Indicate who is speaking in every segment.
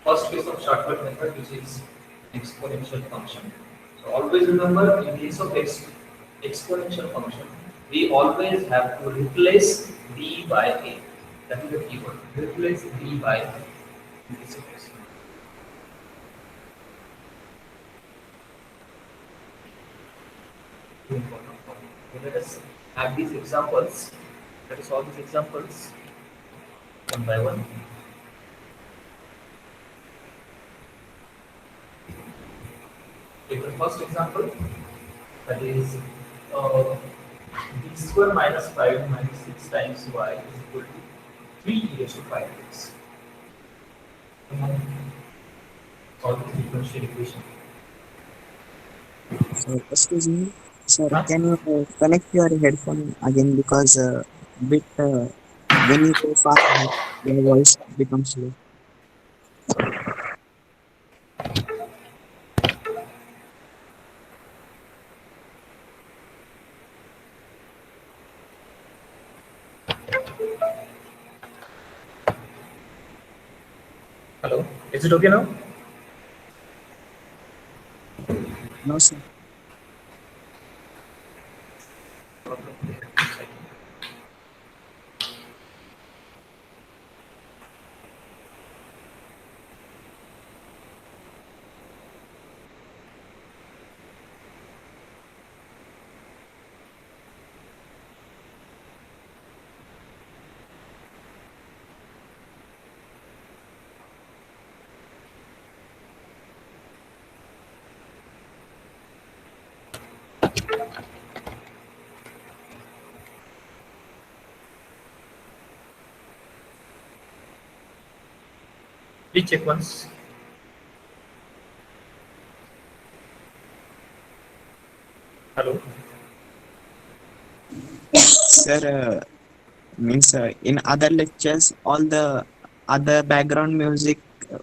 Speaker 1: first case of shortcut method, which is exponential function. So always remember, in case of exponential function, we always have to replace b by a. That is the keyword. Replace b by a in this case. Too important for me. Okay, let us have these examples. Let us solve these examples one by one. Take the first example, that is b square minus 5 minus 6 times y is equal to 3 e raised to 5x. Solve this differential equation.
Speaker 2: So, excuse me, sir,
Speaker 1: Huh?
Speaker 2: can you connect your headphone again because bit when you go fast, your voice becomes low.
Speaker 1: Hello, is it okay now?
Speaker 2: No, sir.
Speaker 1: Please check once. Hello.
Speaker 2: Sir, means in other lectures, all the other background music uh,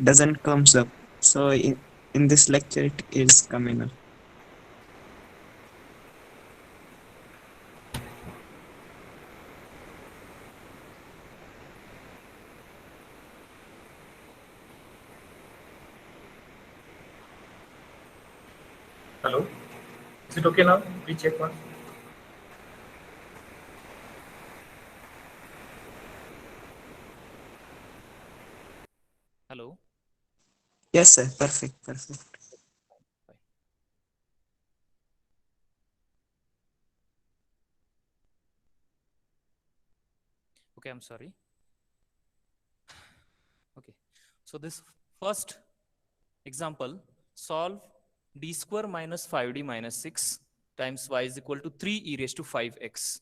Speaker 2: doesn't comes up. So in this lecture, it is coming up.
Speaker 1: Hello. Is it okay now? Please check once. Hello.
Speaker 2: Yes, sir. Perfect. Perfect.
Speaker 1: Bye. Okay, I'm sorry. Okay. So this first example, solve d square minus 5d minus 6 times y is equal to 3 e raised to 5x.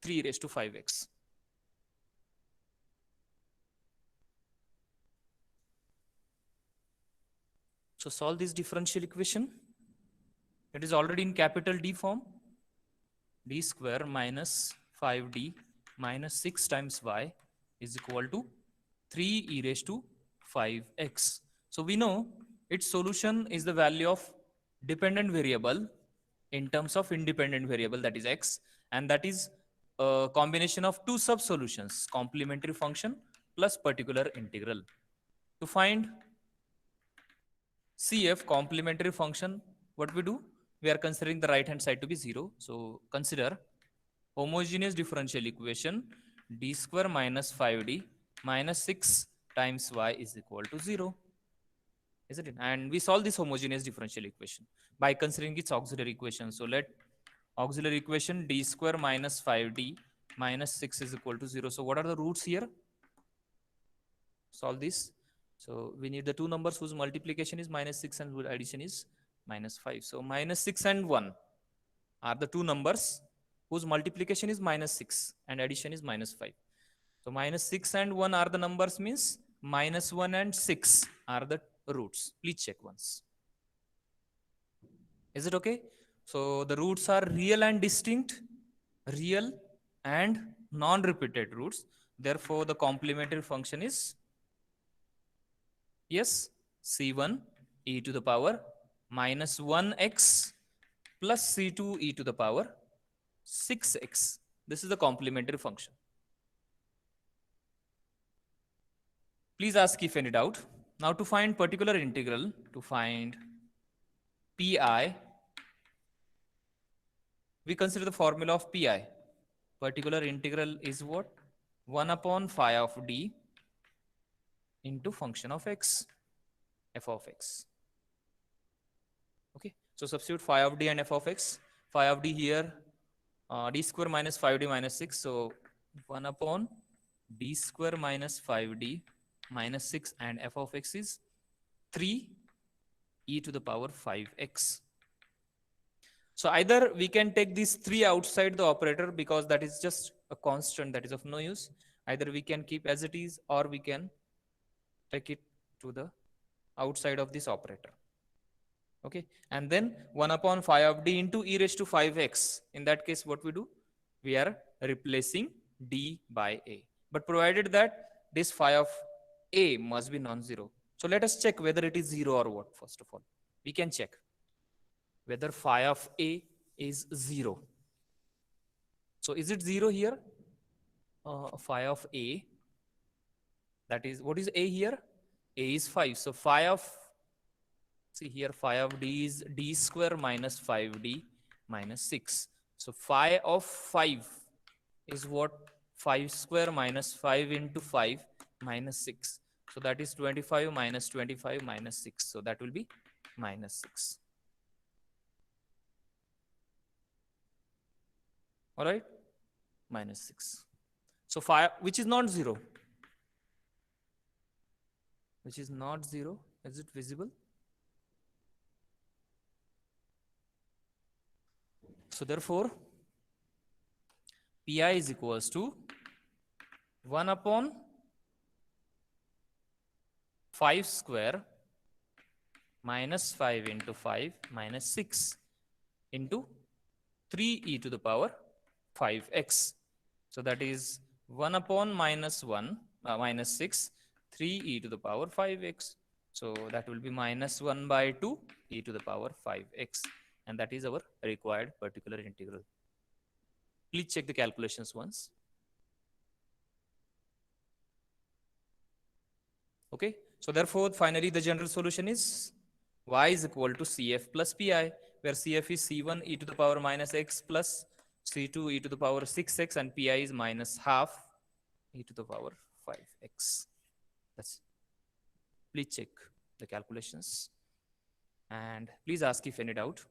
Speaker 1: 3 e raised to 5x. So solve this differential equation. It is already in capital D form. D square minus 5d minus 6 times y is equal to 3 e raised to 5x. So we know its solution is the value of dependent variable in terms of independent variable, that is x, and that is a combination of two sub solutions, complementary function plus particular integral. To find CF complementary function, what we do? We are considering the right hand side to be 0. So consider homogeneous differential equation d square minus 5d minus 6 times y is equal to 0. Isn't it? And we solve this homogeneous differential equation by considering its auxiliary equation. So let auxiliary equation d square minus 5d minus 6 is equal to 0. So what are the roots here? Solve this. So we need the two numbers whose multiplication is minus 6 and whose addition is minus 5. So minus 6 and 1 are the two numbers whose multiplication is minus 6 and addition is minus 5. So minus 6 and 1 are the numbers, means minus 1 and 6 are the roots. Please check once. Is it okay? So the roots are real and distinct, real and non-repeated roots. Therefore, the complementary function is, yes, c1 e to the power minus 1x plus c2 e to the power 6x. This is the complementary function. Please ask if any doubt. Now to find particular integral, to find pi, we consider the formula of pi. Particular integral is what? 1 upon phi of d into function of x, f of x. Okay, so substitute phi of d and f of x. Phi of d here, d square minus 5d minus 6. So 1 upon d square minus 5d minus 6, and f of x is 3 e to the power 5x. So either we can take these 3 outside the operator because that is just a constant that is of no use. Either we can keep as it is, or we can take it to the outside of this operator. Okay, and then 1 upon phi of d into e raised to 5x. In that case, what we do? We are replacing d by a. But provided that this phi of a must be non-zero. So let us check whether it is 0 or what. First of all, we can check whether phi of a is 0. So is it 0 here? Phi of a, that is, what is a here? A is 5. So phi of, see here, phi of d is d square minus 5d minus 6. So phi of 5 is what? 5 square minus 5 into 5 minus 6. So that is 25 minus 25 minus 6. So that will be minus 6. All right, minus 6. So phi, which is not 0, which is not 0, is it visible? So therefore, pi is equals to 1 upon 5 square minus 5 into 5 minus 6 into 3 e to the power 5x. So that is 1 upon minus 1 minus 6, 3 e to the power 5x. So that will be minus 1 by 2 e to the power 5x. And that is our required particular integral. Please check the calculations once. Okay, so therefore finally the general solution is y is equal to cf plus pi, where cf is c1 e to the power minus x plus c2 e to the power 6x, and pi is minus half e to the power 5x. That's, please check the calculations and please ask if any doubt.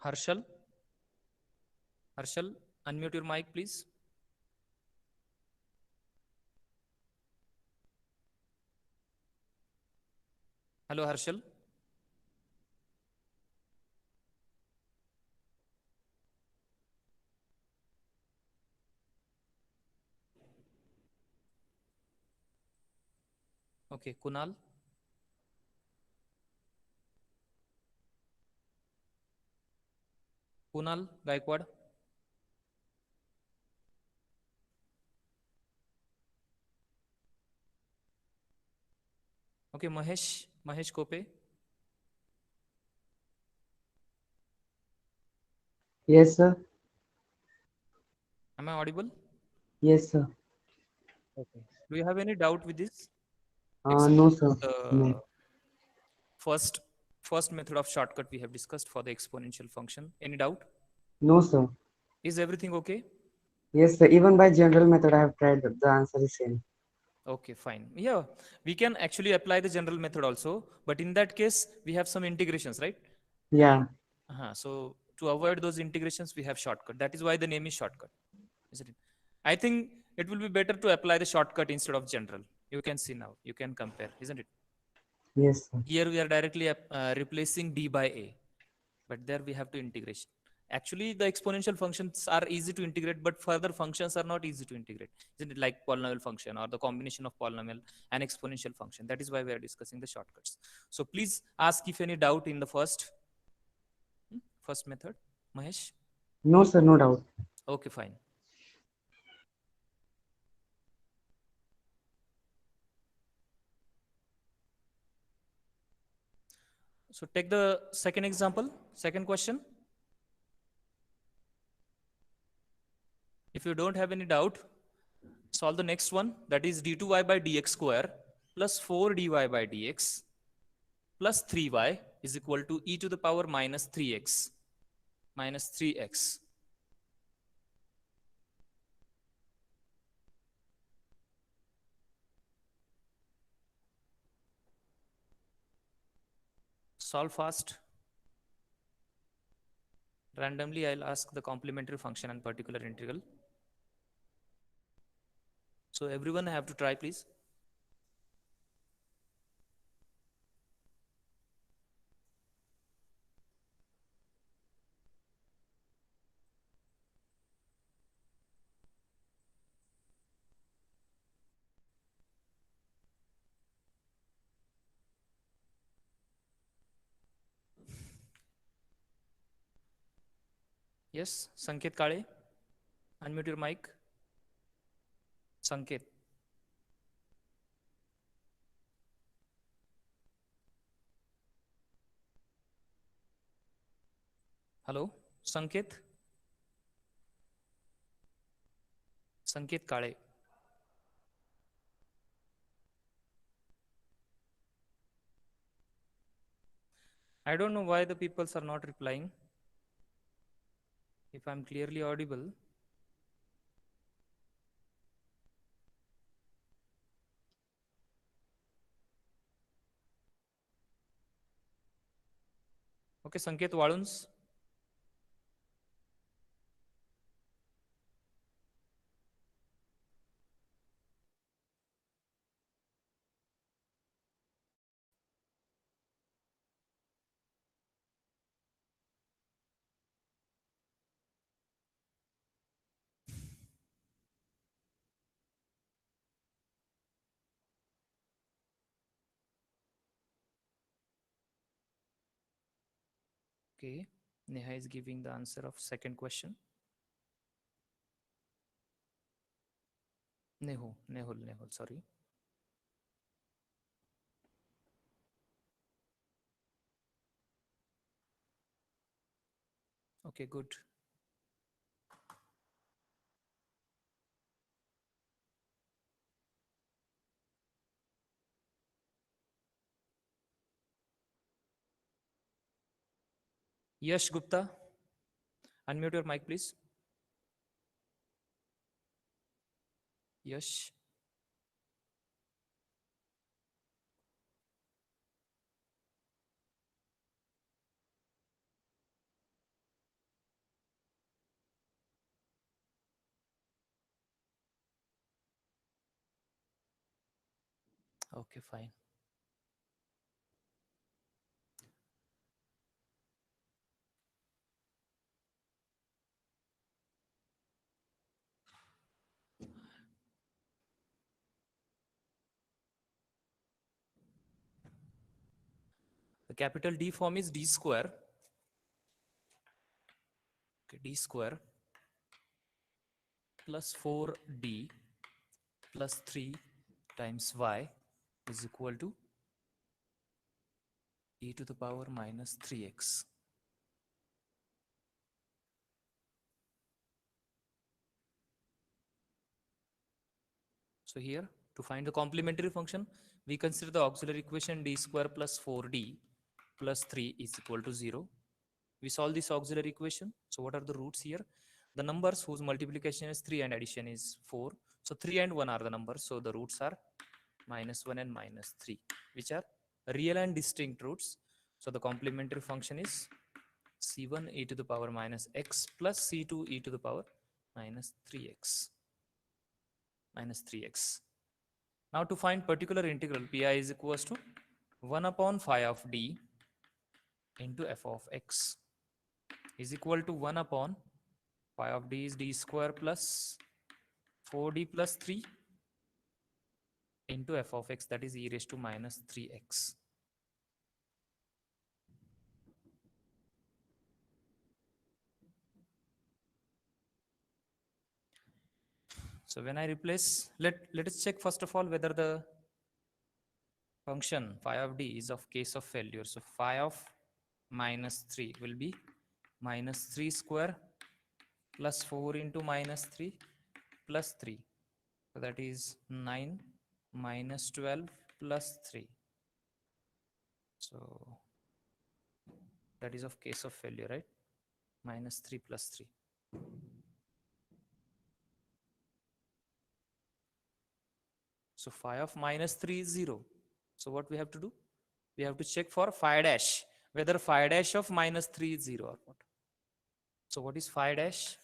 Speaker 1: Harshal, Harshal, unmute your mic, please. Hello, Harshal. Okay, Kunal. Kunal Gaikwad. Okay, Mahesh Kope.
Speaker 3: Yes, sir.
Speaker 1: Am I audible?
Speaker 3: Yes, sir.
Speaker 1: Okay. Do you have any doubt with this?
Speaker 3: No, sir. No.
Speaker 1: The first method of shortcut we have discussed for the exponential function. Any doubt?
Speaker 3: No, sir.
Speaker 1: Is everything okay?
Speaker 3: Yes, sir. Even by general method, I have tried. The answer is same.
Speaker 1: Okay, fine. Yeah, we can actually apply the general method also, but in that case, we have some integrations, right?
Speaker 3: Yeah.
Speaker 1: And so to avoid those integrations, we have shortcut. That is why the name is shortcut, isn't it? I think it will be better to apply the shortcut instead of general. You can see now. You can compare, isn't it?
Speaker 3: Yes, sir.
Speaker 1: Here we are directly replacing d by a, but there we have to integration. Actually, the exponential functions are easy to integrate, but further functions are not easy to integrate. Isn't it, like polynomial function or the combination of polynomial and exponential function? That is why we are discussing the shortcuts. So please ask if any doubt in the first method. Mahesh?
Speaker 3: No, sir, no doubt.
Speaker 1: Okay, fine. So take the second example, second question. If you don't have any doubt, solve the next one, that is d2y by dx square plus 4dy by dx plus 3y is equal to e to the power minus 3x minus 3x. Solve fast. Randomly, I'll ask the complementary function and particular integral. So everyone have to try, please. Yes, Sanket Kale, unmute your mic. Sanket. Hello, Sanket. Sanket Kale. I don't know why the peoples are not replying. If I'm clearly audible. Okay, Sanket Waluns. Okay, Neha is giving the answer of second question. Nehul, sorry. Okay, good. Yash Gupta, unmute your mic, please. Yash. Okay, fine. The capital D form is d square. Okay, d square plus 4d plus 3 times y is equal to e to the power minus 3x. So here, to find the complementary function, we consider the auxiliary equation d square plus 4d plus 3 is equal to 0. We solve this auxiliary equation. So what are the roots here? The numbers whose multiplication is 3 and addition is 4. So 3 and 1 are the numbers. So the roots are minus 1 and minus 3, which are real and distinct roots. So the complementary function is c1 e to the power minus x plus c2 e to the power minus 3x. Now to find particular integral, pi is equals to 1 upon phi of d into f of x. is equal to 1 upon phi of d is d square plus 4d plus 3 into f of x, that is e raised to minus 3x. So when I replace, let us check first of all whether the function phi of d is of case of failure. So phi of minus 3 will be minus 3 square plus 4 into minus 3 plus 3. So that is 9 minus 12 plus 3. So that is of case of failure, right? Minus 3 plus 3. So phi of minus 3 is 0. So what we have to do? We have to check for phi dash, whether phi dash of minus 3 is 0 or not. So what is phi dash?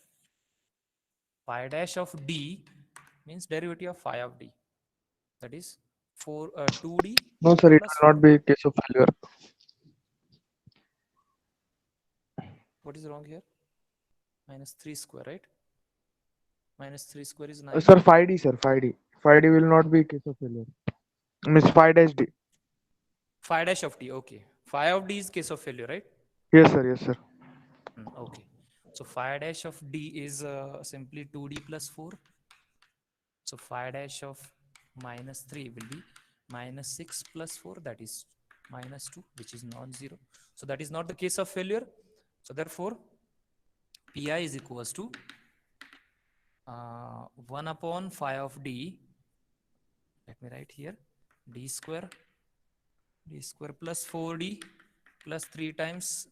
Speaker 1: Phi dash of d means derivative of phi of d. That is 2d
Speaker 4: No, sir, it
Speaker 1: plus
Speaker 4: will
Speaker 1: 4.
Speaker 4: not be a case of failure.
Speaker 1: What is wrong here? Minus 3 square, right? Minus 3 square is 9.
Speaker 4: Sir, 5D, sir, 5D. 5D will not be a case of failure. Means 5 dash D.
Speaker 1: Phi dash of d, okay. Phi of d is case of failure, right?
Speaker 4: Yes, sir, yes, sir.
Speaker 1: Okay. So phi dash of d is simply 2d plus 4. So phi dash of minus 3 will be minus 6 plus 4, that is minus 2, which is non-zero. So that is not the case of failure. So therefore, pi is equals to 1 upon phi of d. Let me write here d square plus 4d plus 3 times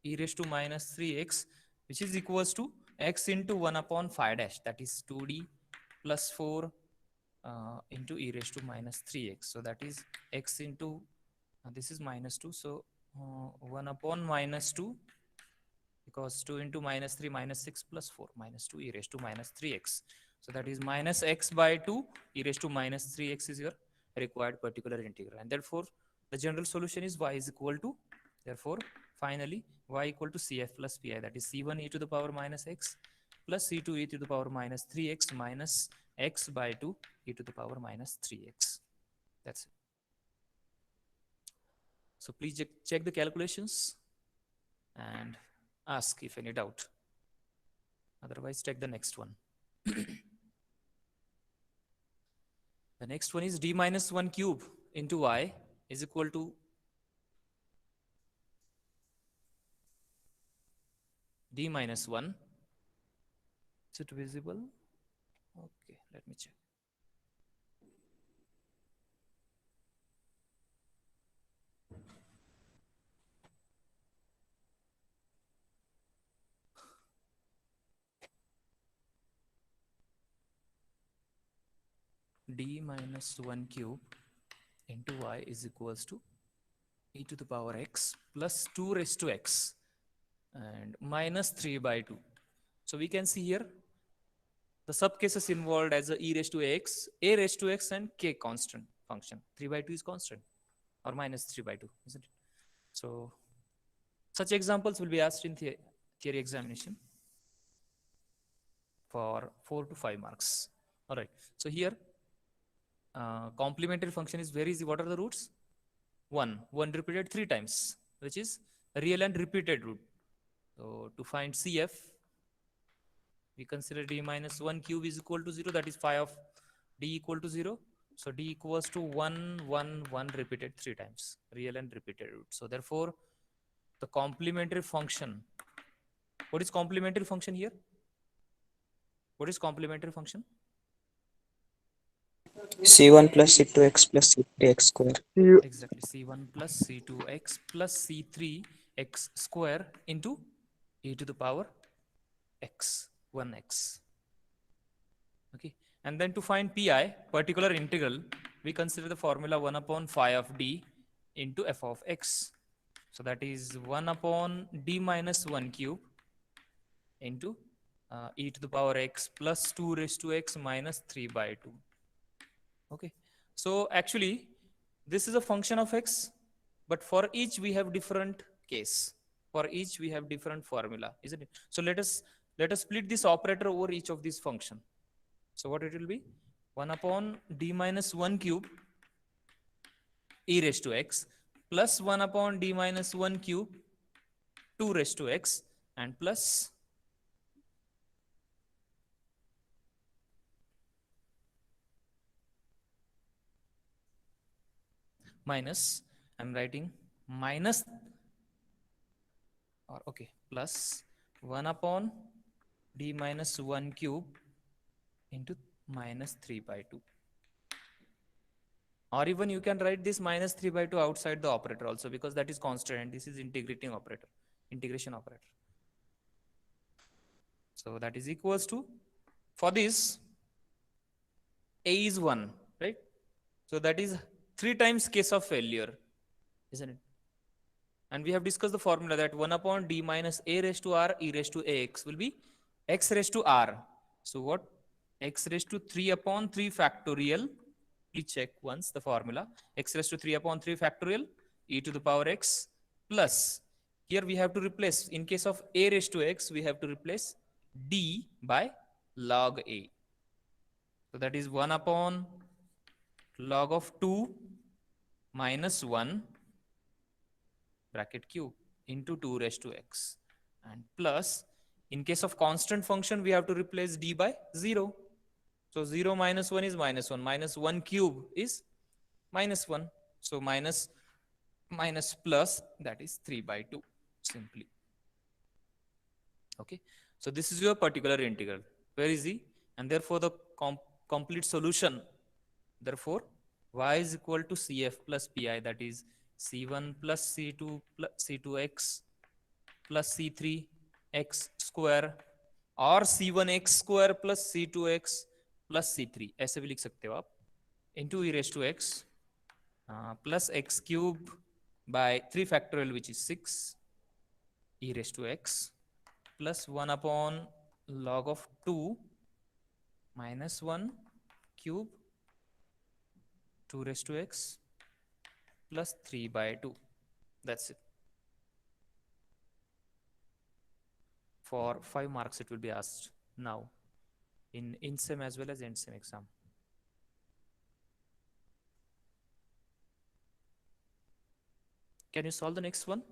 Speaker 1: e raised to minus 3x, which is equals to x into 1 upon phi dash, that is 2d plus 4 into e raised to minus 3x. So that is x into, this is minus 2. So 1 upon minus 2, because 2 into minus 3 minus 6 plus 4 minus 2 e raised to minus 3x. So that is minus x by 2 e raised to minus 3x is your required particular integral. And therefore, the general solution is y is equal to, therefore, finally, y equal to cf plus pi, that is c1 e to the power minus x plus c2 e to the power minus 3x minus x by 2 e to the power minus 3x. That's it. So please check the calculations and ask if any doubt. Otherwise, take the next one. The next one is d minus 1 cube into y is equal to d minus 1. Is it visible? Okay, let me check. D minus 1 cube into y is equals to e to the power x plus 2 raised to x and minus 3 by 2. So we can see here the subcases involved as a e raised to x, a raised to x, and k constant function. 3 by 2 is constant, or minus 3 by 2, isn't it? So such examples will be asked in theory examination for 4 to 5 marks. All right. So here, complementary function is very easy. What are the roots? 1 repeated 3 times, which is real and repeated root. So to find CF, we consider d minus 1 cube is equal to 0. That is phi of d equal to 0. So d equals to 1 repeated 3 times, real and repeated root. So therefore, the complementary function. What is complementary function here? What is complementary function?
Speaker 2: C1 plus C2x plus C3x square.
Speaker 1: Exactly, C1 plus C2x plus C3x square into e to the power x, 1x. Okay, and then to find pi, particular integral, we consider the formula 1 upon phi of d into f of x. So that is 1 upon d minus 1 cube into e to the power x plus 2 raised to x minus 3 by 2. Okay, so actually this is a function of x, but for each we have different case. For each we have different formula, isn't it? So let us split this operator over each of these function. So what it will be? 1 upon d minus 1 cube e raised to x plus 1 upon d minus 1 cube 2 raised to x and plus minus, I'm writing minus, or okay, plus 1 upon d minus 1 cube into minus 3 by 2. Or even you can write this minus 3 by 2 outside the operator also, because that is constant and this is integration operator. So that is equals to, for this a is 1, right? So that is 3 times case of failure, isn't it? And we have discussed the formula that 1 upon d minus a raised to r e raised to ax will be x raised to r. So what? X raised to 3 upon 3 factorial. Please check once the formula. X raised to 3 upon 3 factorial e to the power x plus, here we have to replace, in case of a raised to x, we have to replace d by log a. So that is 1 upon log of 2 minus 1 bracket cube into 2 raised to x, and plus, in case of constant function, we have to replace d by 0. So 0 minus 1 is minus 1. Minus 1 cube is minus 1. So minus plus, that is 3 by 2 simply. Okay. So this is your particular integral. Very easy. And therefore the complete solution, therefore y is equal to cf plus pi, that is c1 plus c2 plus c2x plus c3x square, और c1x square plus c2x plus c3, ऐसे भी लिख सकते हो आप, into e raised to x plus x cube by 3 factorial, which is 6 e raised to x plus 1 upon log of 2 minus 1 cube 2 raised to x plus 3 by 2. That's it. For 5 marks it will be asked now in INSEM as well as ENDSEM exam. Can you solve the next one?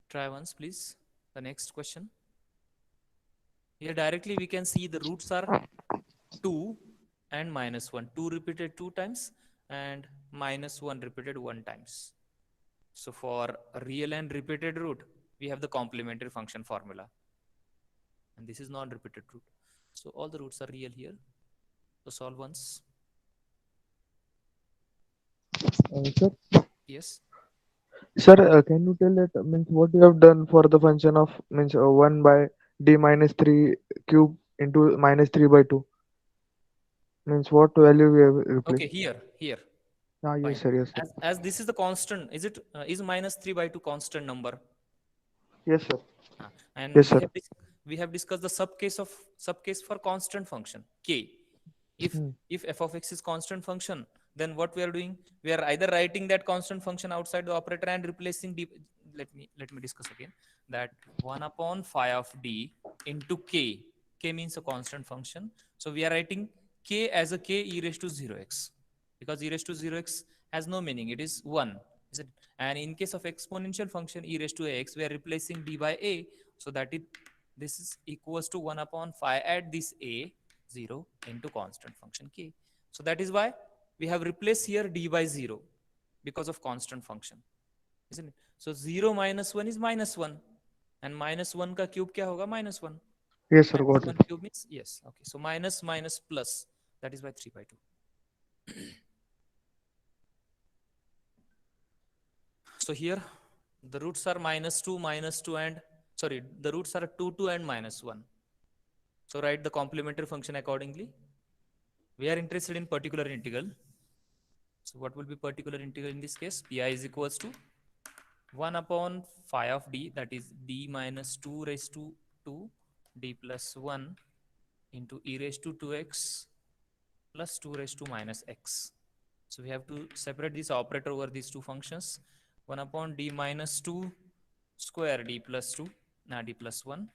Speaker 1: Try once, please. The next question. Here directly we can see the roots are 2 and minus 1. 2 repeated 2 times and minus 1 repeated 1 times. So for a real and repeated root, we have the complementary function formula. And this is non-repeated root. So all the roots are real here. So solve once.
Speaker 4: Sir,
Speaker 1: Yes.
Speaker 4: sir, can you tell that means what you have done for the function of means 1 by d minus 3 cube into minus 3 by 2? Means what value we have replaced?
Speaker 1: Okay, here.
Speaker 4: Ah,
Speaker 1: Fine.
Speaker 4: yes, sir, yes, sir.
Speaker 1: As this is the constant, is minus 3 by 2 constant number?
Speaker 4: Yes, sir.
Speaker 1: And
Speaker 4: Yes, sir.
Speaker 1: we have discussed the subcase for constant function k. If f of x is constant function, then what we are doing? We are either writing that constant function outside the operator and replacing d. Let me discuss again that 1 upon phi of d into k. K means a constant function. So we are writing k as a k e raised to 0x, because e raised to 0x has no meaning. It is 1. Is it? And in case of exponential function e raised to ax, we are replacing d by a. So that this is equals to 1 upon phi at this a 0 into constant function k. So that is why we have replaced here d by 0 because of constant function, isn't it? So 0 minus 1 is minus 1, and minus 1 ka cube kya hoga? Minus 1.
Speaker 4: Yes, sir,
Speaker 1: And
Speaker 4: got
Speaker 1: 1
Speaker 4: it.
Speaker 1: cube means, yes, okay. So minus plus, that is by 3 by 2. So here the roots are minus 2 and the roots are 2 and minus 1. So write the complementary function accordingly. We are interested in particular integral. So what will be particular integral in this case? Pi is equals to 1 upon phi of d, that is d minus 2 raised to 2 d plus 1 into e raised to 2x plus 2 raised to minus x. So we have to separate this operator over these two functions. 1 upon d minus 2 square d plus 2, d plus 1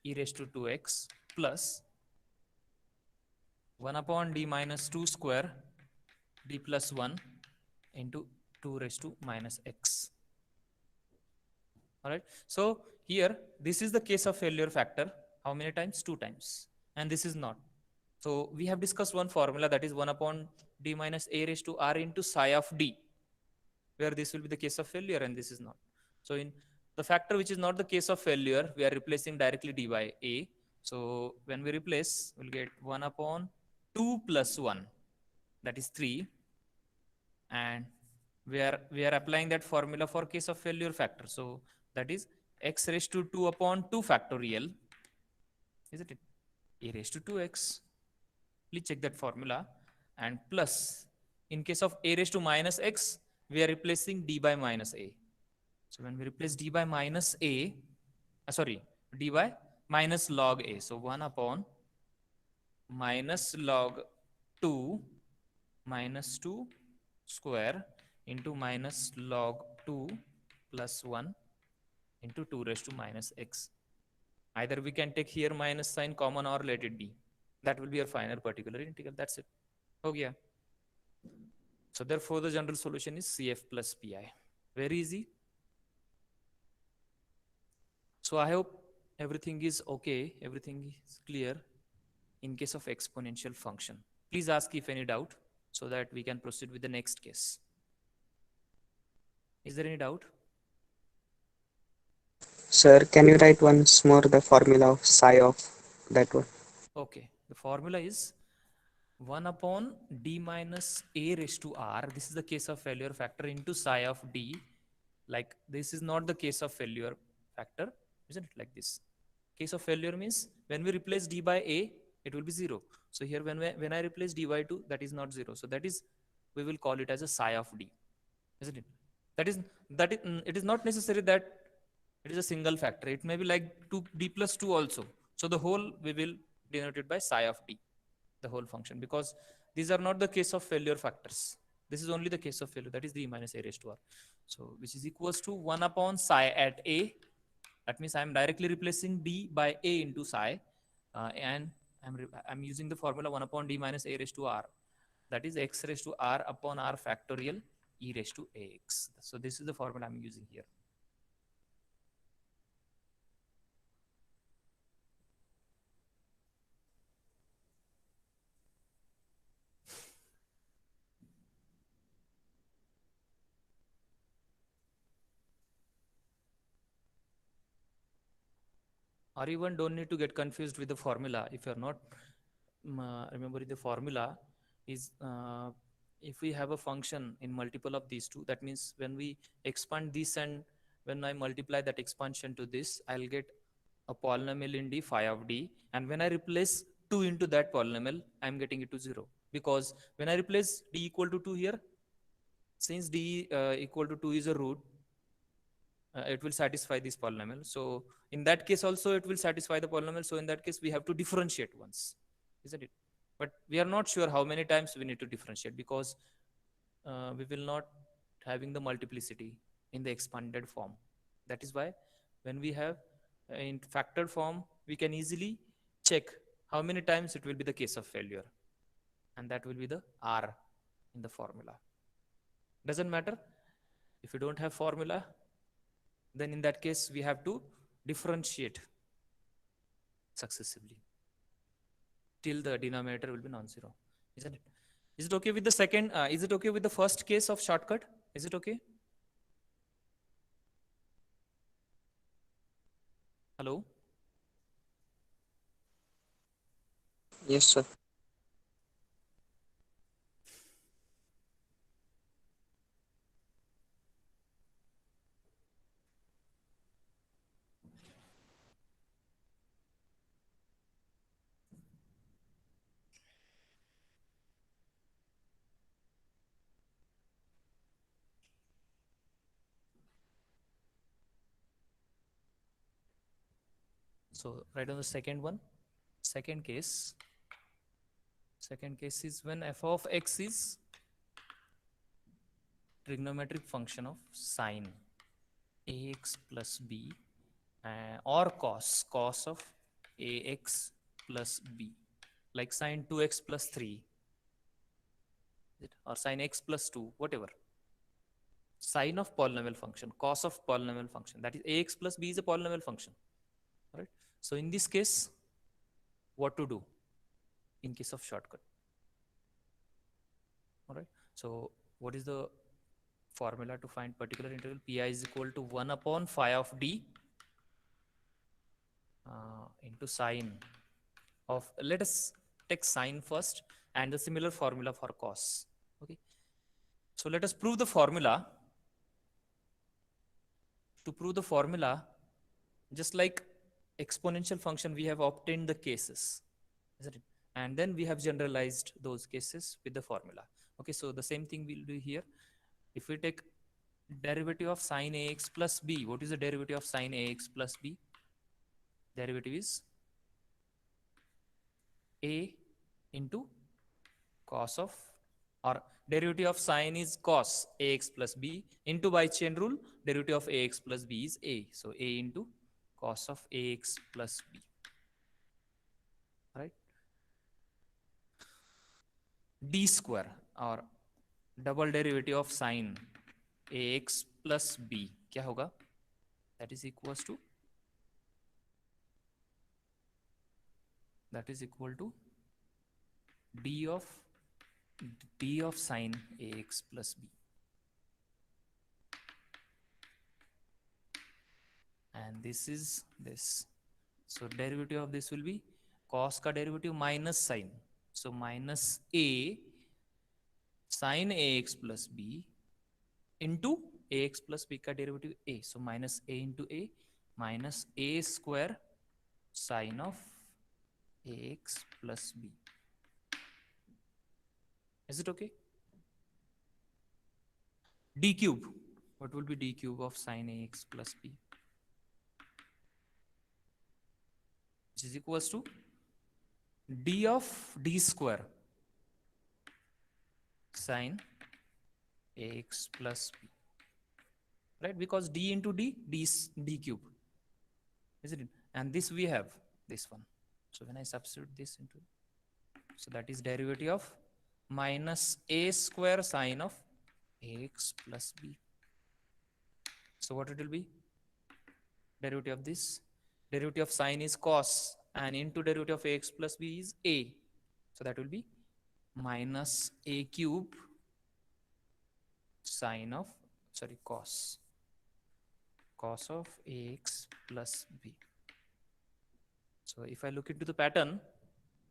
Speaker 1: e raised to 2x plus 1 upon d minus 2 square d plus 1 into 2 raised to minus x. All right. So here, this is the case of failure factor. How many times? 2 times. And this is not. So we have discussed one formula, that is 1 upon d minus a raised to r into psi of d, where this will be the case of failure and this is not. So in the factor which is not the case of failure, we are replacing directly d by a. So when we replace, we'll get 1 upon 2 plus 1, that is 3. And we are applying that formula for case of failure factor. So that is x raised to 2 upon 2 factorial, isn't it? A raised to 2x. Please check that formula. And plus, in case of a raised to minus x, we are replacing d by minus a. So when we replace d by minus a, d by minus log a. So 1 upon minus log 2 minus 2 square into minus log 2 plus 1 into 2 raised to minus x. Either we can take here minus sign common or let it be. That will be your final particular integral. That's it. Oh yeah. So therefore the general solution is CF plus PI. Very easy. So I hope everything is okay. Everything is clear in case of exponential function. Please ask if any doubt so that we can proceed with the next case. Is there any doubt?
Speaker 2: Sir, can you write once more the formula of psi of that one?
Speaker 1: Okay. The formula is 1 upon d minus a raised to r. This is the case of failure factor into psi of d. Like this is not the case of failure factor, isn't it? Like this. Case of failure means when we replace d by a, it will be 0. So here when I replace d by 2, that is not 0. So that is, we will call it as a psi of d, isn't it? It is not necessary that it is a single factor. It may be like 2d plus 2 also. So the whole we will denote it by psi of d, the whole function, because these are not the case of failure factors. This is only the case of failure, that is d minus a raised to r. So which is equals to 1 upon psi at a. That means I am directly replacing d by a into psi, and I'm using the formula 1 upon d minus a raised to r. That is x raised to r upon r factorial e raised to ax. So this is the formula I'm using here. Or even don't need to get confused with the formula. If you're not remembering the formula, is if we have a function in multiple of these two, that means when we expand this and when I multiply that expansion to this, I'll get a polynomial in d phi of d. And when I replace 2 into that polynomial, I'm getting it to 0. Because when I replace d equal to 2 here, since d equal to 2 is a root, it will satisfy this polynomial. So in that case also it will satisfy the polynomial. So in that case we have to differentiate once, isn't it? But we are not sure how many times we need to differentiate, because we will not having the multiplicity in the expanded form. That is why when we have in factored form, we can easily check how many times it will be the case of failure, and that will be the R in the formula. Doesn't matter if you don't have formula, then in that case we have to differentiate successively till the denominator will be non-zero, isn't it? Is it okay with the second? Is it okay with the first case of shortcut? Is it okay? Hello?
Speaker 2: Yes, sir.
Speaker 1: So write on the second one. Second case is when f of x is trigonometric function of sine ax plus b or cos of ax plus b, like sine 2x plus 3 or sine x plus 2, whatever. Sine of polynomial function, cos of polynomial function, that is ax plus b is a polynomial function, right? So in this case, what to do in case of shortcut? All right. So what is the formula to find particular integral? Pi is equal to 1 upon phi of d into sine of, let us take sine first and the similar formula for cos. Okay. So let us prove the formula. To prove the formula, just like exponential function, we have obtained the cases, isn't it? And then we have generalized those cases with the formula. Okay, so the same thing we'll do here. If we take derivative of sine ax plus b, what is the derivative of sine ax plus b? Derivative is a into cos of, or derivative of sine is cos ax plus b into, by chain rule, derivative of ax plus b is a. So a into cos of ax plus b, right? D square or double derivative of sine ax plus b क्या होगा? That is equal to d of sine ax plus b, and this is this. So derivative of this will be cos का derivative minus sine, so minus a sine ax plus b into ax plus b का derivative a, so minus a into a minus a square sine of ax plus b. Is it okay? D cube, what will be d cube of sine ax plus b? Which is equals to d of d square sine ax plus b, right? Because d into d, d is d cube, isn't it? And this we have this one. So when I substitute this into, so that is derivative of minus a square sine of ax plus b. So what it will be? Derivative of this, derivative of sine is cos, and into derivative of ax plus b is a. So that will be minus a cube sine of, sorry, cos of ax plus b. So if I look into the pattern,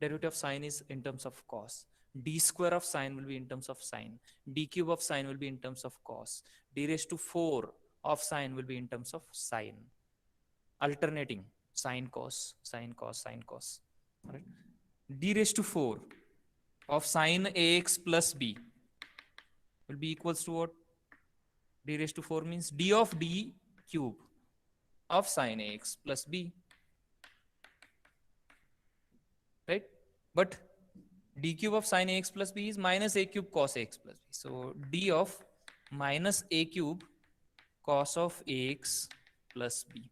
Speaker 1: derivative of sine is in terms of cos, d square of sine will be in terms of sine, d cube of sine will be in terms of cos, d raised to 4 of sine will be in terms of sine, alternating sine cos, sine cos, sine cos. All right. D raised to 4 of sine ax plus b will be equals to what? D raised to 4 means d of d cube of sine ax plus b, right? But d cube of sine ax plus b is minus a cube cos ax plus b. So d of minus a cube cos of ax plus b.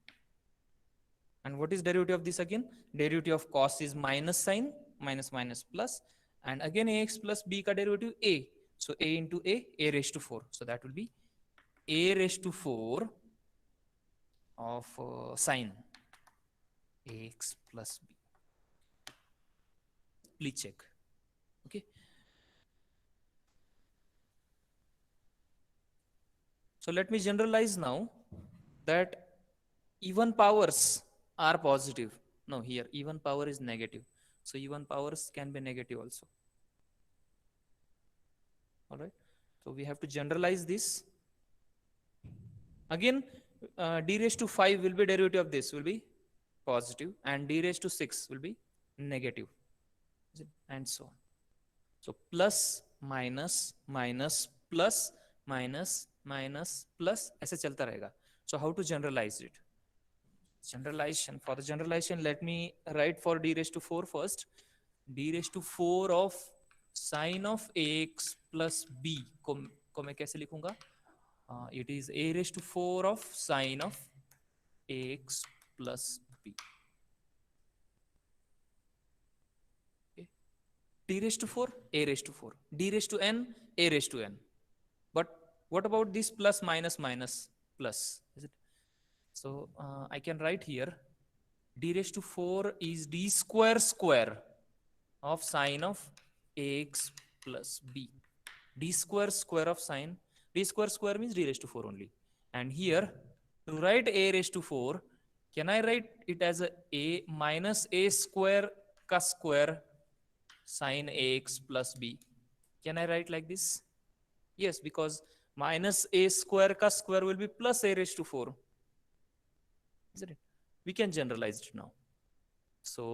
Speaker 1: And what is derivative of this again? Derivative of cos is minus sine, minus minus plus, and again ax plus b ka derivative a. So a into a raised to 4. So that will be a raised to 4 of sine ax plus b. Please check. Okay. So let me generalize now that even powers are positive. No, here even power is negative. So even powers can be negative also. All right. So we have to generalize this. Again, d raised to 5 will be derivative of this will be positive, and d raised to 6 will be negative, and so on. So plus minus minus plus minus minus plus ऐसे चलता रहेगा. So how to generalize it? Generalization. For the generalization, let me write for d raised to 4 first. D raised to 4 of sine of ax plus b को इसको मैं कैसे लिखूंगा? It is a raised to 4 of sine of ax plus b. Okay. D raised to 4, a raised to 4. D raised to n, a raised to n. But what about this plus minus minus plus? Is it? So I can write here d raised to 4 is d square square of sine of ax plus b. D square square of sine, d square square means d raised to 4 only. And here to write a raised to 4, can I write it as a minus a square cos square sine ax plus b? Can I write like this? Yes, because minus a square cos square will be plus a raised to 4. Isn't it? We can generalize it now. So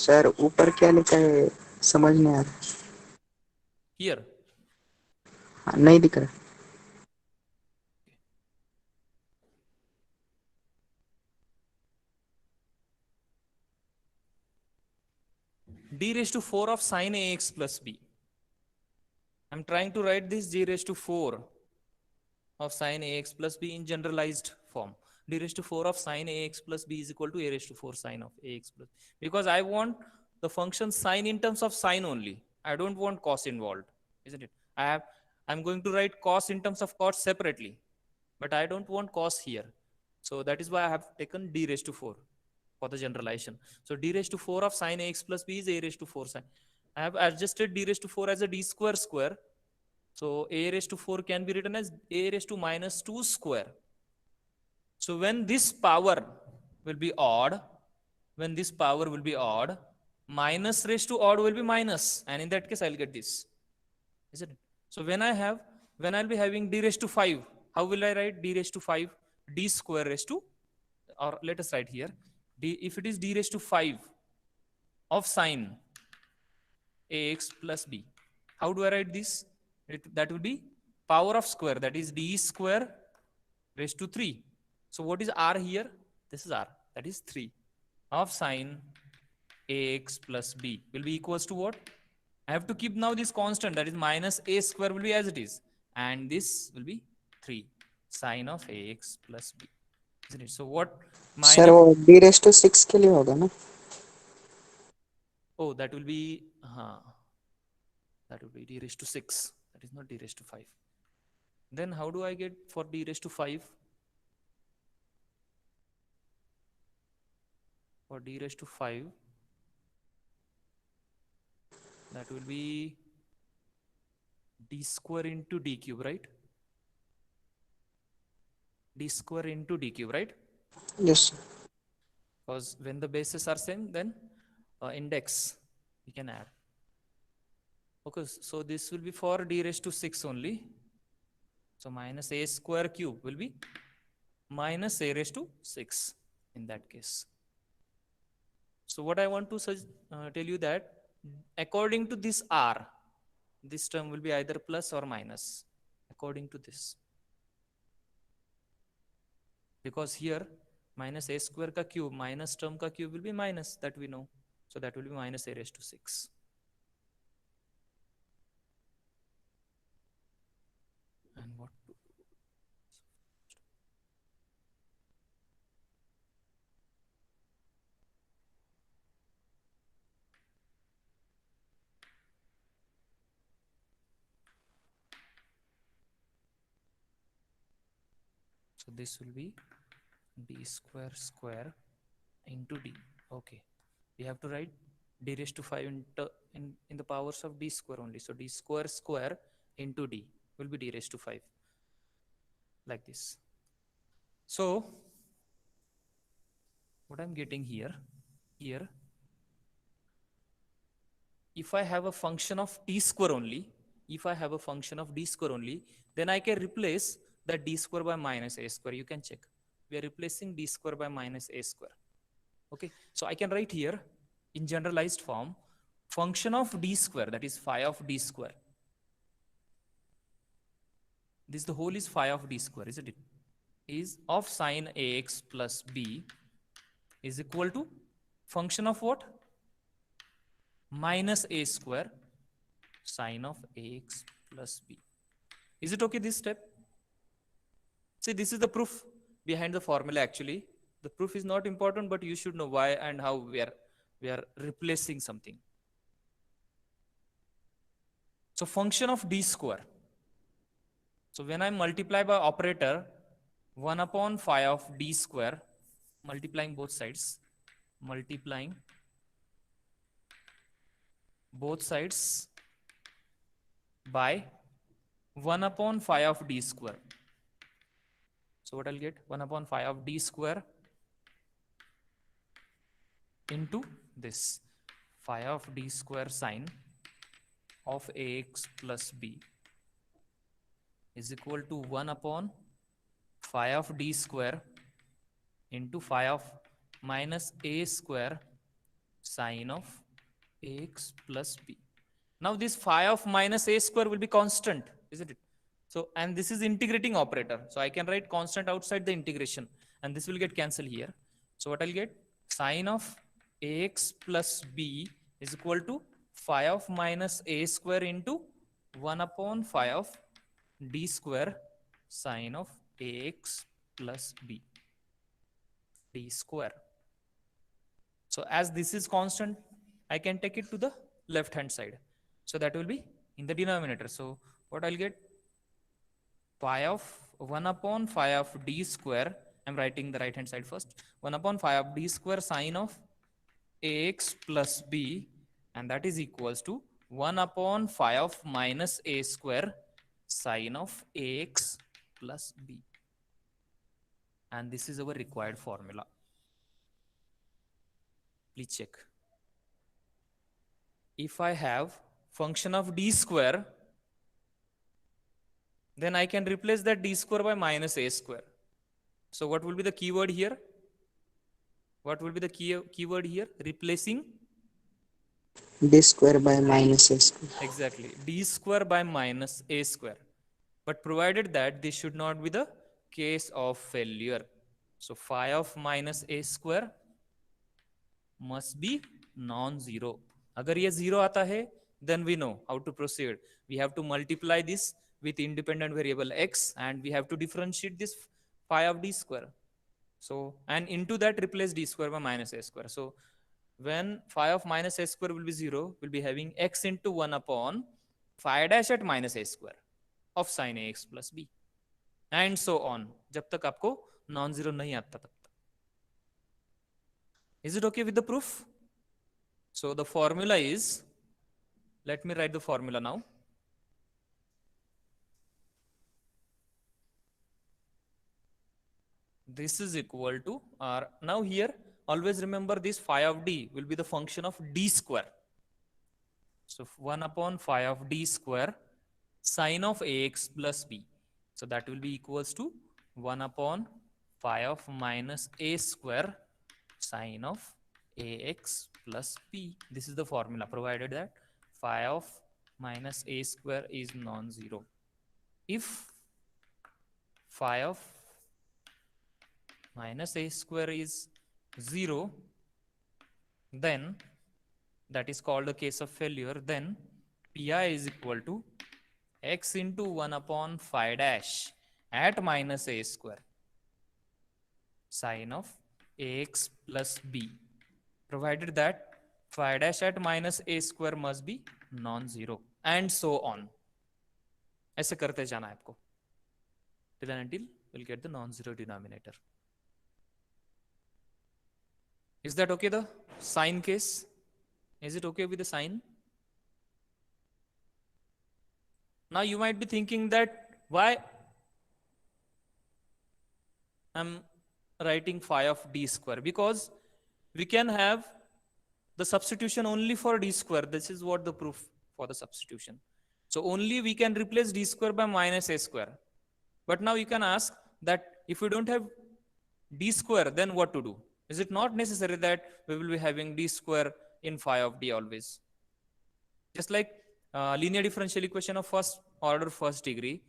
Speaker 2: sir ऊपर क्या लिखा है समझ नहीं आ रहा।
Speaker 1: here
Speaker 2: हाँ, नहीं दिख रहा। d raised to 4 of sine ax plus b. I'm trying to write this d raised to 4 of sine ax plus b in generalized form. D raised to 4 of sine ax plus b is equal to a raised to 4 sine of ax plus, because I want the function sine in terms of sine only. I don't want cos involved, isn't it? I'm going to write cos in terms of cos separately, but I don't want cos here. So that is why I have taken d raised to 4 for the generalization. So d raised to 4 of sine ax plus b is a raised to 4 sine. I have adjusted d raised to 4 as a d square square. So a raised to 4 can be written as a raised to minus 2 square. So when this power will be odd, minus raised to odd will be minus, and in that case I'll get this, isn't it? So when I'll be having d raised to 5, how will I write d raised to 5? D square raised to, or let us write here, d, if it is d raised to 5 of sine ax plus b, how do I write this? That will be power of square, that is d square raised to 3. So what is r here? This is r, that is 3 of sine ax plus b will be equals to what? I have to keep now this constant, that is minus a square will be as it is, and this will be 3 sine of ax plus b, isn't it? So what sir
Speaker 1: minus,
Speaker 2: वो d raised to 6 के लिए होगा ना?
Speaker 1: oh that will be that will be d raised to 6, that is not d raised to 5. Then how do I get for d raised to 5? For d raised to 5, that will be d square into d cube, right? D square into d cube, right?
Speaker 2: Yes.
Speaker 1: Because when the bases are same, then index we can add. Okay, so this will be for d raised to 6 only. So minus a square cube will be minus a raised to 6 in that case. So what I want to tell you that according to this r, this term will be either plus or minus according to this. Because here minus a square ka cube minus term ka cube will be minus, that we know. So that will be minus a raised to 6. And what to do? So this will be d square square into d. Okay, we have to write d raised to 5 in the powers of d square only. So d square square into d will be d raised to 5, like this. So what I'm getting here, if I have a function of d square only, then I can replace that d square by minus a square. You can check. We are replacing d square by minus a square. Okay, so I can write here in generalized form, function of d square, that is phi of d square. This the whole is phi of d square, isn't it? Is of sine ax plus b is equal to function of what? minus a square sine of ax plus b. Is it okay this step? See, this is the proof behind the formula actually. The proof is not important, but you should know why and how we are replacing something. So function of d square. So when I multiply by operator, 1 upon phi of d square, multiplying both sides, multiplying both sides by 1 upon phi of d square. So what I'll get? 1 upon phi of d square into this phi of d square sine of ax plus b is equal to 1 upon phi of d square into phi of minus a square sine of ax plus b. Now this phi of minus a square will be constant, isn't it? So, and this is integrating operator. So I can write constant outside the integration and this will get cancelled here. So what I'll get? Sine of ax plus b is equal to phi of minus a square into 1 upon phi of d square sine of ax plus b d square. So as this is constant, I can take it to the left hand side. So that will be in the denominator. So what I'll get? Phi of 1 upon phi of d square. I'm writing the right hand side first. 1 upon phi of d square sine of ax plus b, and that is equals to 1 upon phi of minus a square sine of ax plus b. And this is our required formula. Please check. If I have function of d square, then I can replace that d square by minus a square. So what will be the keyword here? What will be the keyword here? Replacing
Speaker 2: D square by minus a square.
Speaker 1: exactly d square by minus a square. But provided that this should not be the case of failure. So phi of minus a square must be non-zero. अगर ये zero आता है, then we know how to proceed. We have to multiply this with independent variable x and we have to differentiate this phi of d square. So, and into that replace d square by minus a square. So when phi of minus a square will be 0, we'll be having x into 1 upon phi dash at minus a square of sine ax plus b. And so on. जब तक आपको non-zero नहीं आता तब तक. Is it okay with the proof? So the formula is, let me write the formula now. This is equal to, or now here, always remember this phi of d will be the function of d square. So 1 upon phi of d square sine of ax plus b. So that will be equals to 1 upon phi of minus a square sine of ax plus b. This is the formula, provided that phi of minus a square is non-zero. If phi of minus a square is 0, then that is called a case of failure. Then pi is equal to x into 1 upon phi dash at minus a square sine of ax plus b, provided that phi dash at minus a square must be non-zero, and so on. ऐसे करते जाना है आपको till and until we'll get the non-zero denominator. Is that okay, the sine case? Is it okay with the sine? Now you might be thinking that why I'm writing phi of d square, because we can have the substitution only for d square. This is what the proof for the substitution. So only we can replace d square by minus a square. But now you can ask that if we don't have d square, then what to do? Is it not necessary that we will be having d square in phi of d always? Just like linear differential equation of first order first degree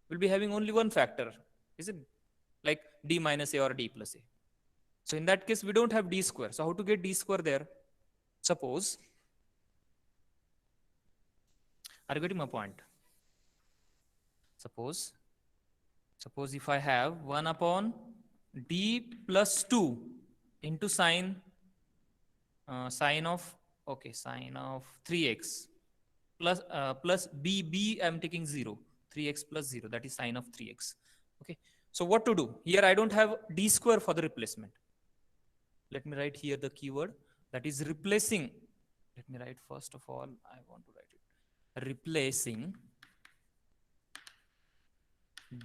Speaker 1: will be having only one factor, is it? Like d minus a or d plus a. So in that case, we don't have d square. So how to get d square there? Suppose Are you getting my point? Suppose if I have 1 upon d plus 2 into sine sine of sine of 3x plus b I'm taking 0, 3x plus 0, that is sine of 3x. Okay, so what to do here? I don't have d square for the replacement. Let me write here the keyword, that is replacing. Let me write, first of all, I want to write it, replacing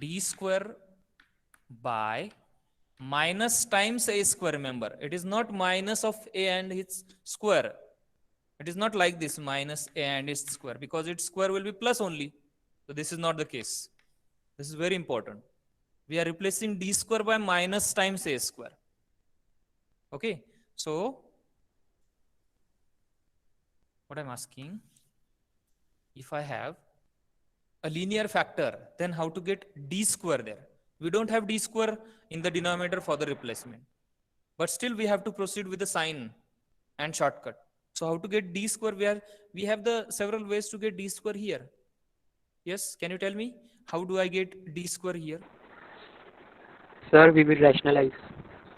Speaker 1: d square by minus times a square. Remember, it is not minus of a and its square. It is not like this, minus a and its square, because its square will be plus only. So this is not the case. This is very important. We are replacing d square by minus times a square. Okay, so what I'm asking, if I have a linear factor, then how to get d square there? We don't have d square in the denominator for the replacement, but still we have to proceed with the sign and shortcut. So how to get d square? We have the several ways to get d square here. Yes, can you tell me how do I get d square here?
Speaker 5: Sir, we will rationalize.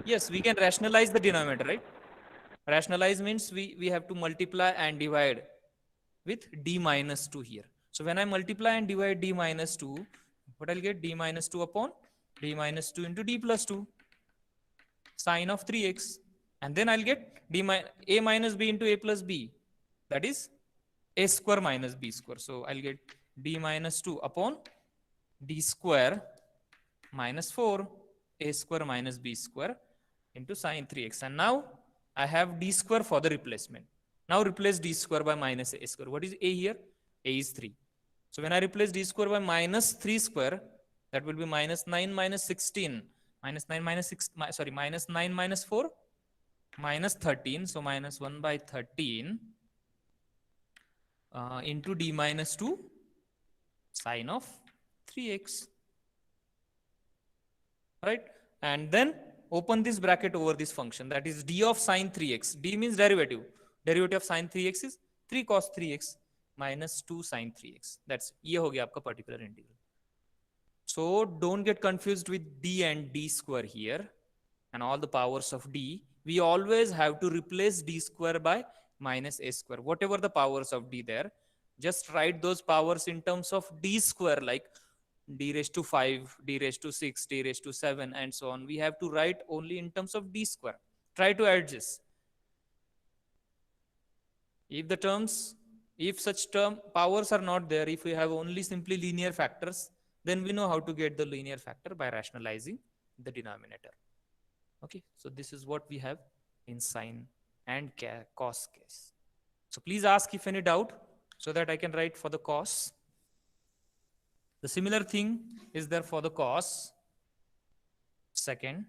Speaker 1: Yes, we can rationalize the denominator, right? Rationalize means we have to multiply and divide with d minus 2 here. So when I multiply and divide d minus 2, what I'll get? D minus 2 upon d minus 2 into d plus 2 sine of 3x. And then I'll get a minus b into a plus b, that is a square minus b square. So I'll get d minus 2 upon d square minus 4 a square minus b square into sine 3x. And now I have d square for the replacement. Now replace d square by minus a square. What is a here? A is 3. So when I replace d square by minus 3 square, that will be minus 9 minus 16, minus 9 minus 6, sorry, minus 9 minus 4, minus 13. So minus 1 by 13 into d minus 2 sine of 3x. Right? And then open this bracket over this function, that is d of sine 3x. D means derivative. Derivative of sine 3x is 3 cos 3x minus 2 sine 3x. That's ये हो गया आपका particular integral. So don't get confused with d and d square here and all the powers of d. We always have to replace d square by minus a square. Whatever the powers of d there, just write those powers in terms of d square, like d raised to 5, d raised to 6, d raised to 7, and so on. We have to write only in terms of d square. Try to adjust. If such term powers are not there, if we have only simply linear factors, then we know how to get the linear factor by rationalizing the denominator. Okay, so this is what we have in sine and cos case. So please ask if any doubt, so that I can write for the cos. The similar thing is there for the cos. Second,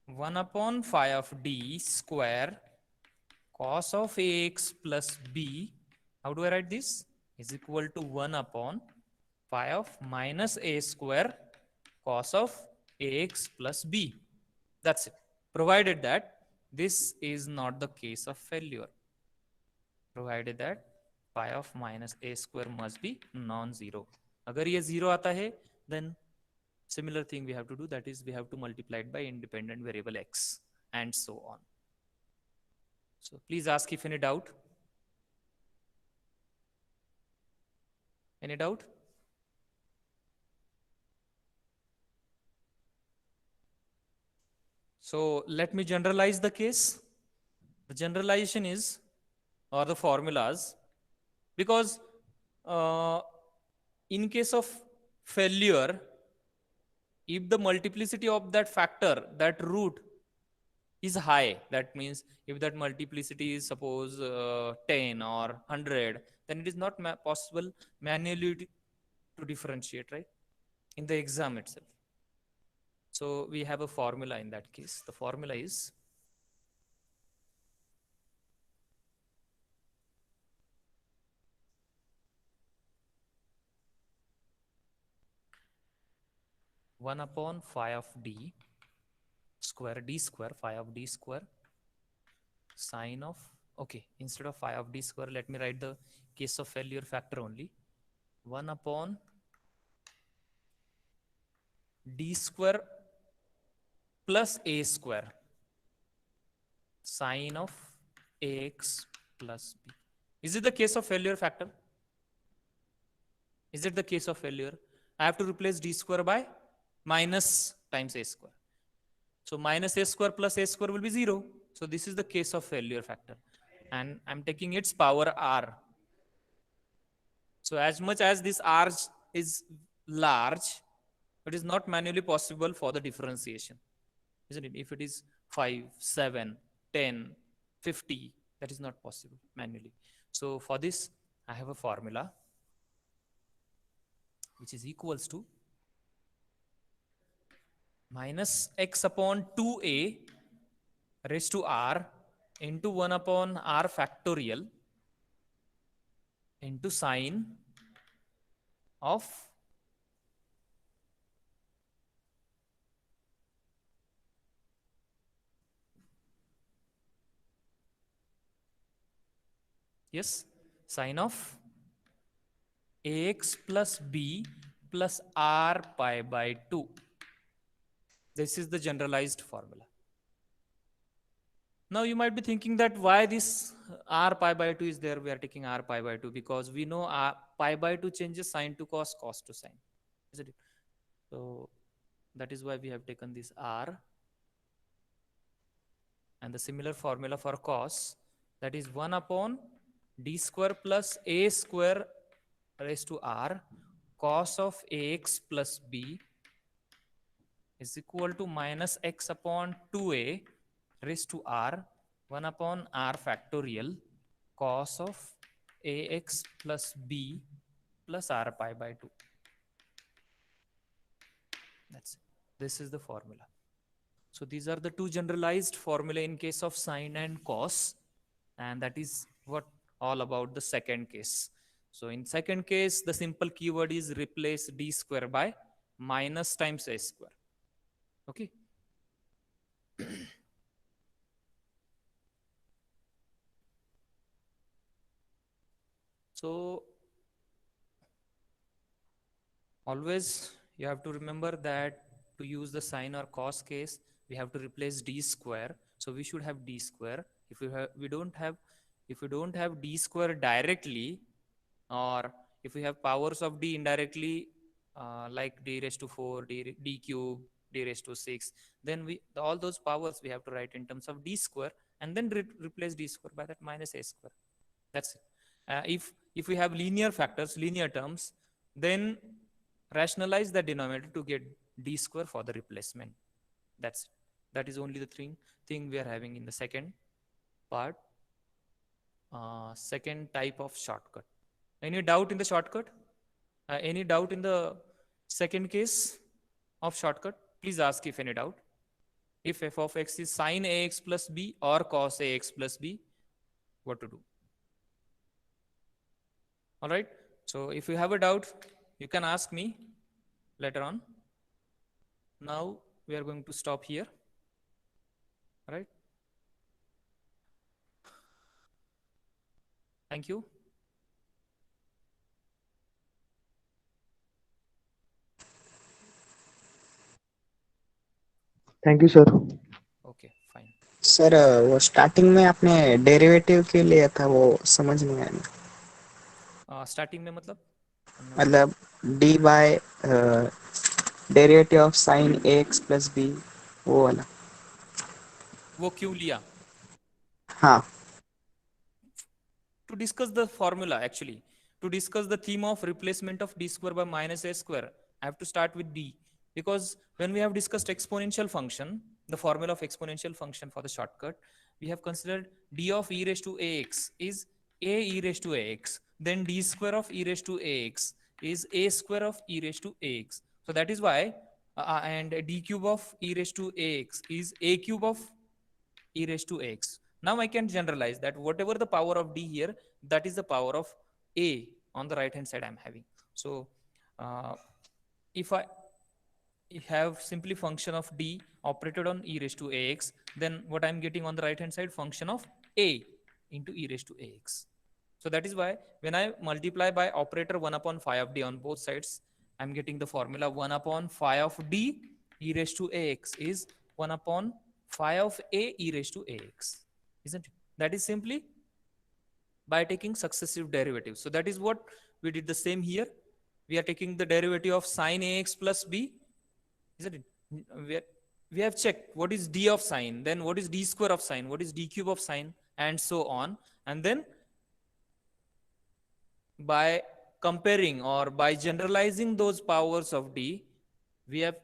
Speaker 1: 1 upon phi of d square cos of ax plus b. How do I write this? Is equal to 1 upon phi of minus a square cos of ax plus b. That's it. Provided that this is not the case of failure. Provided that phi of minus a square must be non-zero. Agar ye 0 aata hai, then similar thing we have to do, that is we have to multiply it by independent variable x and so on. So please ask if any doubt. Any doubt? So let me generalize the case. The generalization is, or the formulas, because in case of failure, if the multiplicity of that factor, that root, is high, that means if that multiplicity is suppose 10 or 100, then it is not possible manually to differentiate, right, in the exam itself. So we have a formula in that case. The formula is one upon phi of d square phi of d square sine of Okay, instead of phi of d square, let me write the case of failure factor only. 1 upon d square plus a square sine of ax plus b. Is it the case of failure factor? Is it the case of failure? I have to replace d square by minus times a square. So minus a square plus a square will be 0. So this is the case of failure factor. And I'm taking its power r. So as much as this r is large, it is not manually possible for the differentiation, isn't it? If it is 5, 7, 10, 50, that is not possible manually. So for this, I have a formula which is equals to minus x upon 2a raised to r into 1 upon r factorial into sine of sine of ax plus b plus r pi by 2. This is the generalized formula. Now you might be thinking that why this r pi by 2 is there. We are taking r pi by 2 because we know pi by 2 changes sine to cos, cos to sine, isn't it? So that is why we have taken this r. And the similar formula for cos, that is 1 upon d square plus a square raised to r cos of ax plus b is equal to minus x upon 2a raised to r 1 upon r factorial cos of ax plus b plus r pi by 2. That's it. This is the formula. So these are the two generalized formula in case of sine and cos, and that is what all about the second case. So in second case, the simple keyword is replace d square by minus times a square. Okay. So always you have to remember that to use the sine or cos case, we have to replace d square. So we should have d square. If we don't have d square directly, or if we have powers of d indirectly, like d raised to 4, d cube, d raised to 6, then all those powers we have to write in terms of d square and then replace d square by that minus a square. That's it. If we have linear factors, linear terms, then rationalize the denominator to get d square for the replacement. That's it. That is only the thing we are having in the second part, second type of shortcut. Any doubt in the shortcut? Any doubt in the second case of shortcut? Please ask if any doubt. If f of x is sine ax plus b or cos ax plus b, what to do? All right. So if you have a doubt, you can ask me later on. Now we are going to stop here. All right. Thank you.
Speaker 4: Thank you, sir.
Speaker 1: Okay, fine.
Speaker 2: Sir वो starting में आपने derivative क्यों लिया था वो समझ नहीं आया
Speaker 1: स्टार्टिंग में मतलब
Speaker 2: मतलब d by derivative of sine a x plus b वो वाला
Speaker 1: वो क्यों लिया?
Speaker 2: हाँ
Speaker 1: To discuss the formula, actually, to discuss the theme of replacement of d square by minus a square, I have to start with d, because when we have discussed exponential function, the formula of exponential function for the shortcut, we have considered d of e raised to ax is a e raised to ax, then d square of e raised to ax is a square of e raised to ax. So that is why, and d cube of e raised to ax is a cube of e raised to x. Now I can generalize that whatever the power of d here, that is the power of a on the right hand side I'm having. So if I have simply function of d operated on e raised to ax, then what I'm getting on the right hand side, function of a into e raised to ax. So that is why when I multiply by operator 1 upon phi of d on both sides, I'm getting the formula 1 upon phi of d e raised to ax is 1 upon phi of a e raised to ax, isn't it? That is simply by taking successive derivatives. So that is what we did the same here. We are taking the derivative of sine ax plus b, isn't it? We have checked what is d of sine, then what is d square of sine, what is d cube of sine, and so on. And then by comparing or by generalizing those powers of d, we have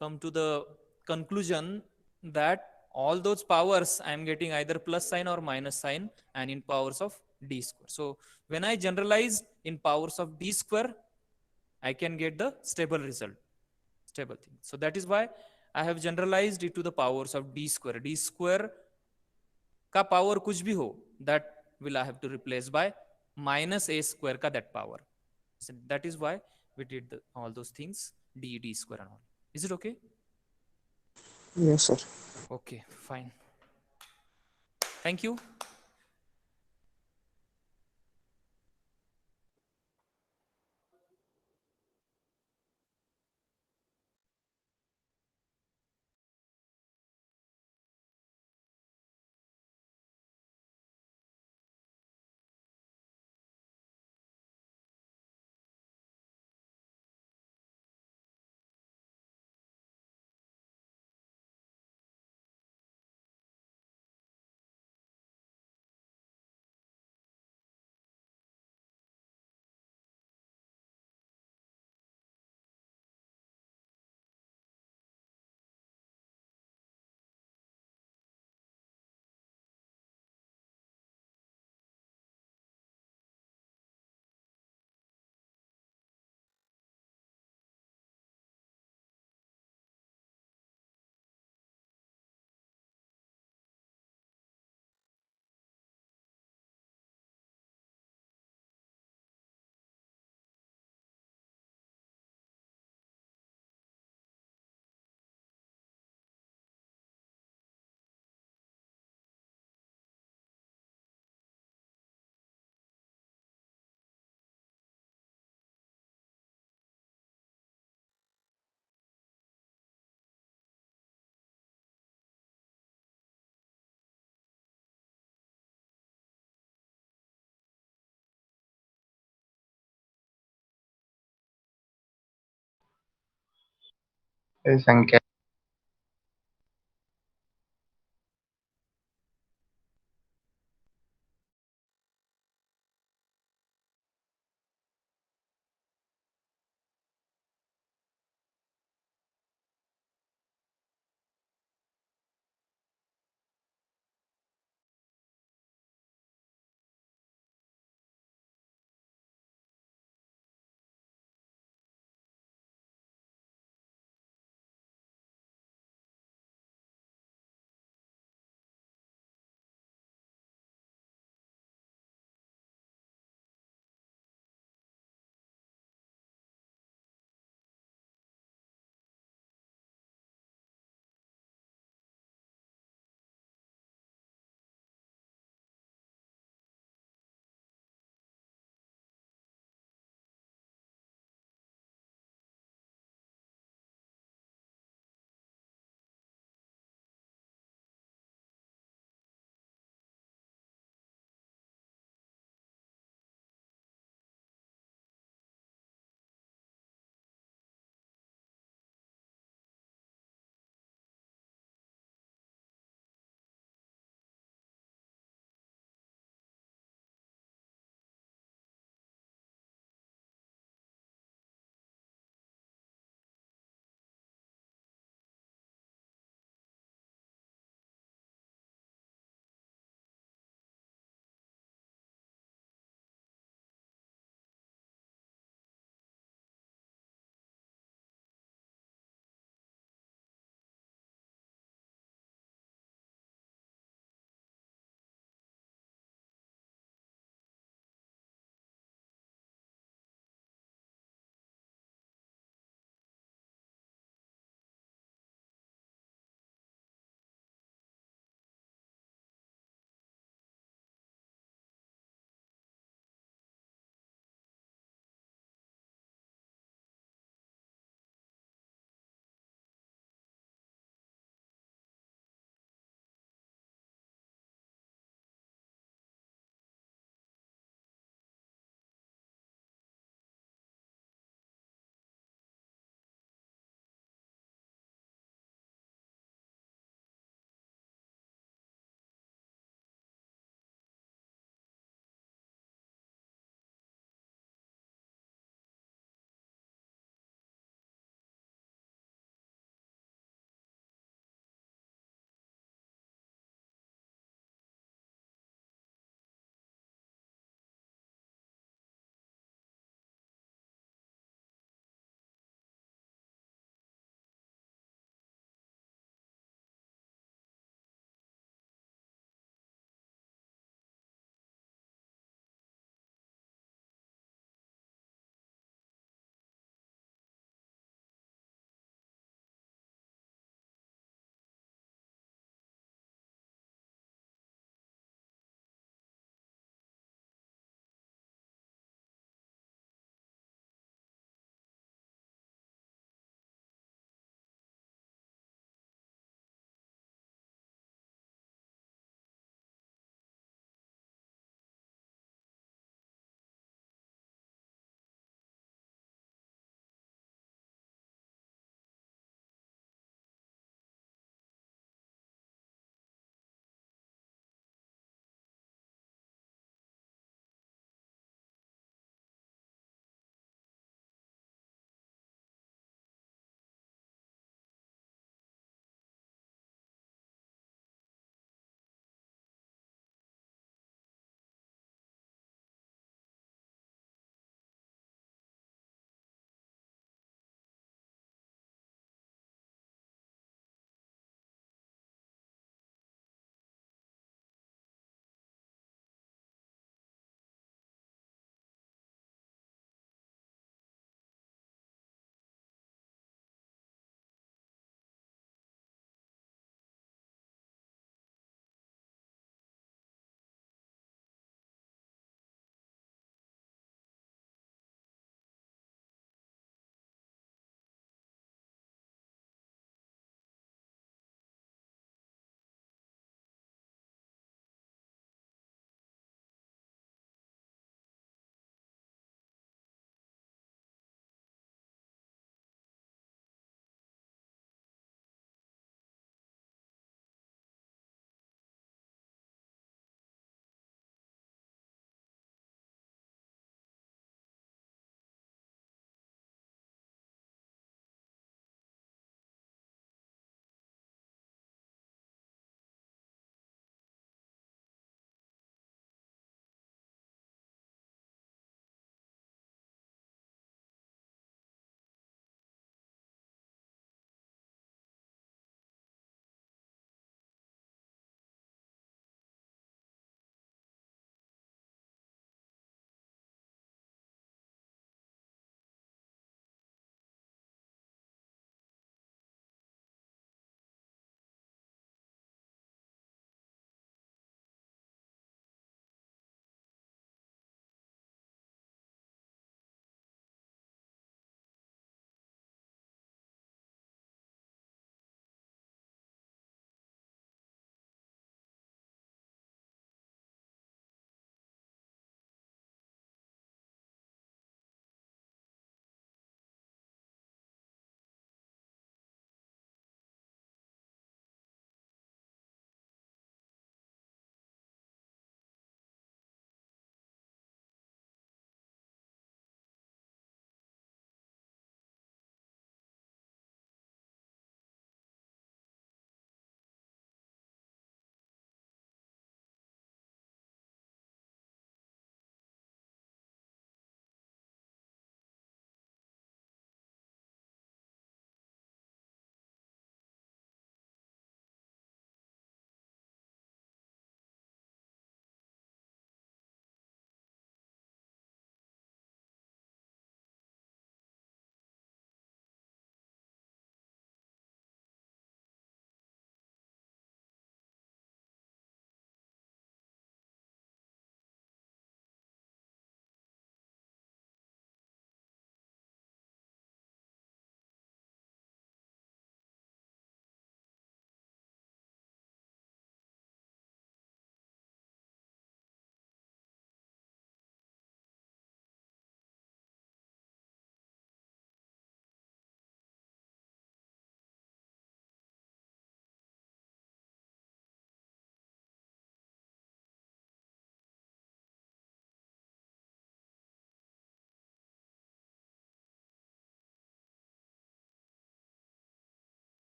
Speaker 1: come to the conclusion that all those powers I am getting either plus sign or minus sign and in powers of d square. So when I generalize in powers of d square, I can get the stable result, stable thing. So that is why I have generalized it to the powers of d square. D square का power कुछ भी हो, that will I have to replace by minus a square का that power. So that is why we did all those things, d square and all. Is it okay?
Speaker 2: Yes, sir.
Speaker 1: Okay, fine. Thank you.
Speaker 6: संख्या